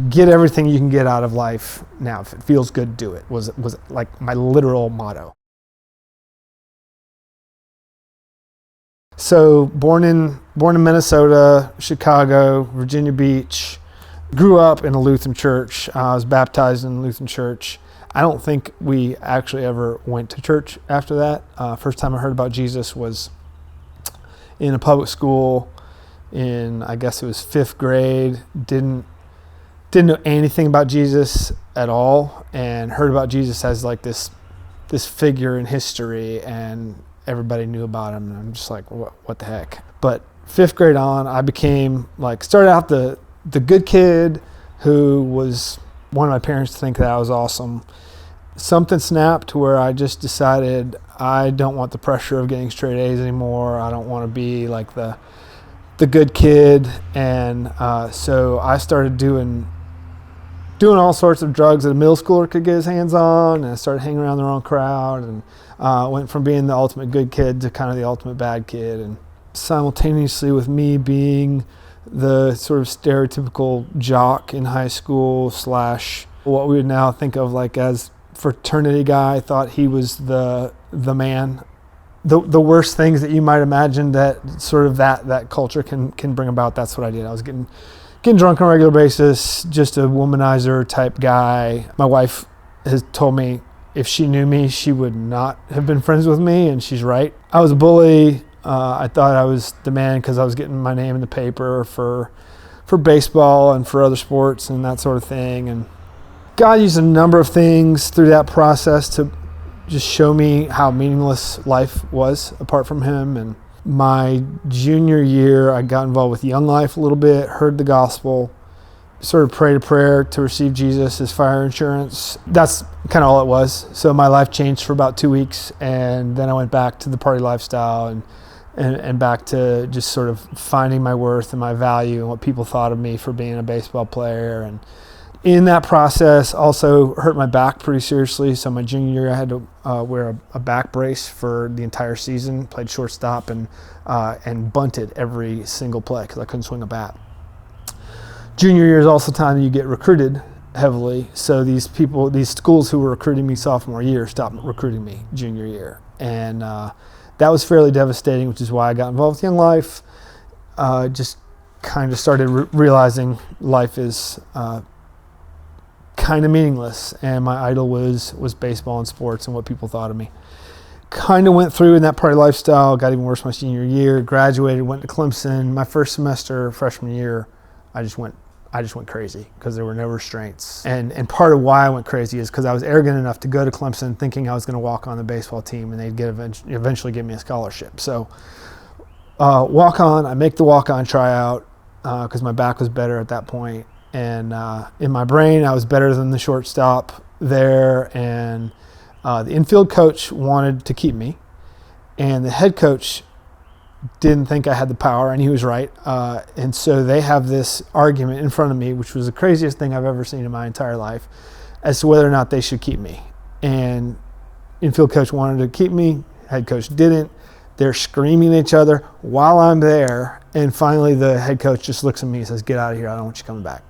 Get everything you can get out of life now. If it feels good, do it, was like my literal motto. So born in Minnesota, Chicago, Virginia Beach, grew up in a Lutheran church. I was baptized in a Lutheran church. I don't think we actually ever went to church after that. First time I heard about Jesus was in a public school in, I guess it was 5th grade. Didn't know anything about Jesus at all, and heard about Jesus as like this figure in history, and everybody knew about him, and I'm just like, what the heck? But 5th grade on, I became started out the good kid who was one of my parents to think that I was awesome. Something snapped to where I just decided I don't want the pressure of getting straight A's anymore. I don't want to be like the good kid, and so I started doing all sorts of drugs that a middle schooler could get his hands on, and I started hanging around the wrong crowd, and went from being the ultimate good kid to kind of the ultimate bad kid. And simultaneously with me being the sort of stereotypical jock in high school / what we would now think of like as fraternity guy, I thought he was the man. The worst things that you might imagine that sort of that culture can bring about, that's what I did. I was getting drunk on a regular basis, just a womanizer type guy. My wife has told me if she knew me, she would not have been friends with me, and she's right. I was a bully. I thought I was the man because I was getting my name in the paper for baseball and for other sports and that sort of thing. And God used a number of things through that process to just show me how meaningless life was apart from him. And my junior year, I got involved with Young Life a little bit, heard the gospel, sort of prayed a prayer to receive Jesus as fire insurance. That's kind of all it was. So my life changed for about 2 weeks, and then I went back to the party lifestyle and back to just sort of finding my worth and my value and what people thought of me for being a baseball player. And in that process, also hurt my back pretty seriously. So my junior year, I had to wear a back brace for the entire season. Played shortstop and bunted every single play because I couldn't swing a bat. Junior year is also time you get recruited heavily. So these schools who were recruiting me sophomore year stopped recruiting me junior year, and that was fairly devastating. Which is why I got involved with Young Life. Just kind of started realizing life is kind of meaningless, and my idol was baseball and sports and what people thought of me. Kind of went through in that party lifestyle, got even worse my senior year, graduated, went to Clemson. My first semester, freshman year, I just went crazy because there were no restraints. And part of why I went crazy is because I was arrogant enough to go to Clemson thinking I was going to walk on the baseball team and they'd eventually give me a scholarship. So walk on, I make the walk-on tryout because my back was better at that point. And in my brain, I was better than the shortstop there. And the infield coach wanted to keep me. And the head coach didn't think I had the power, and he was right. And so they have this argument in front of me, which was the craziest thing I've ever seen in my entire life, as to whether or not they should keep me. And infield coach wanted to keep me, head coach didn't. They're screaming at each other while I'm there. And finally, the head coach just looks at me and says, "Get out of here. I don't want you coming back."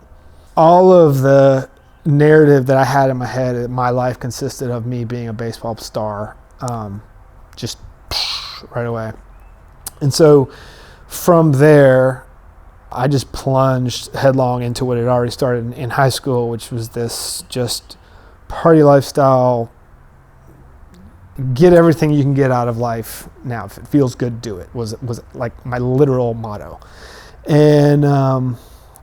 All of the narrative that I had in my head, my life consisted of me being a baseball star, just right away. And so from there, I just plunged headlong into what had already started in high school, which was this just party lifestyle. Get everything you can get out of life now. If it feels good, do it, was like my literal motto. And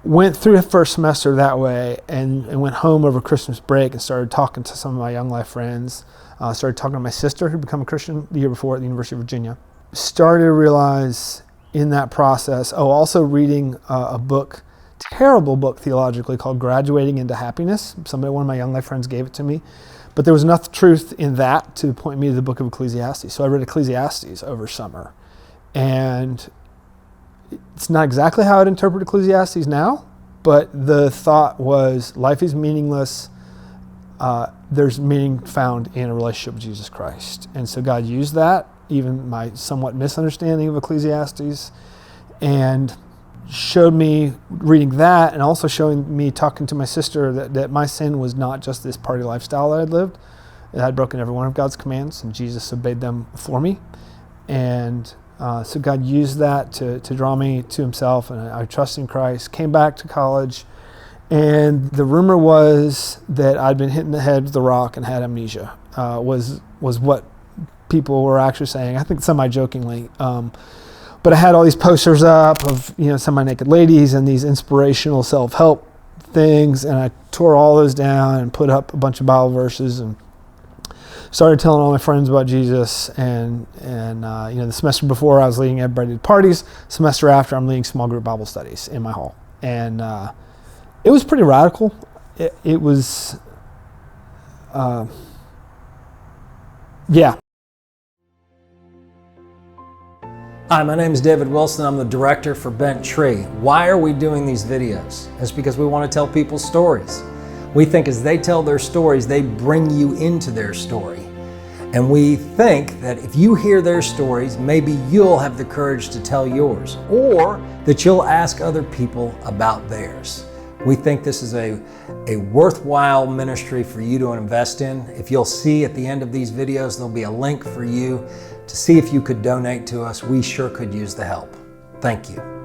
went through the first semester that way, and went home over Christmas break and started talking to some of my Young Life friends. Started talking to my sister, who'd become a Christian the year before at the University of Virginia. Started to realize in that process, also reading a book, terrible book theologically, called Graduating into Happiness. One of my Young Life friends gave it to me. But there was enough truth in that to point me to the book of Ecclesiastes. So I read Ecclesiastes over summer. And it's not exactly how I'd interpret Ecclesiastes now, but the thought was life is meaningless. There's meaning found in a relationship with Jesus Christ. And so God used that, even my somewhat misunderstanding of Ecclesiastes, and showed me reading that, and also showing me talking to my sister that my sin was not just this party lifestyle that I'd lived. It had broken every one of God's commands, and Jesus obeyed them for me. And so God used that to draw me to himself, and I trusted in Christ. Came back to college, and the rumor was that I'd been hit in the head with a rock and had amnesia, was what people were actually saying. I think semi-jokingly. But I had all these posters up of, semi-naked ladies and these inspirational self-help things, and I tore all those down and put up a bunch of Bible verses and started telling all my friends about Jesus. And the semester before I was leading everybody to parties. Semester after I'm leading small group Bible studies in my hall, and it was pretty radical. It was, yeah. Hi, my name is David Wilson. I'm the director for Bent Tree. Why are we doing these videos? It's because we want to tell people stories. We think as they tell their stories, they bring you into their story. And we think that if you hear their stories, maybe you'll have the courage to tell yours, or that you'll ask other people about theirs. We think this is a worthwhile ministry for you to invest in. If you'll see at the end of these videos, there'll be a link for you to see if you could donate to us. We sure could use the help. Thank you.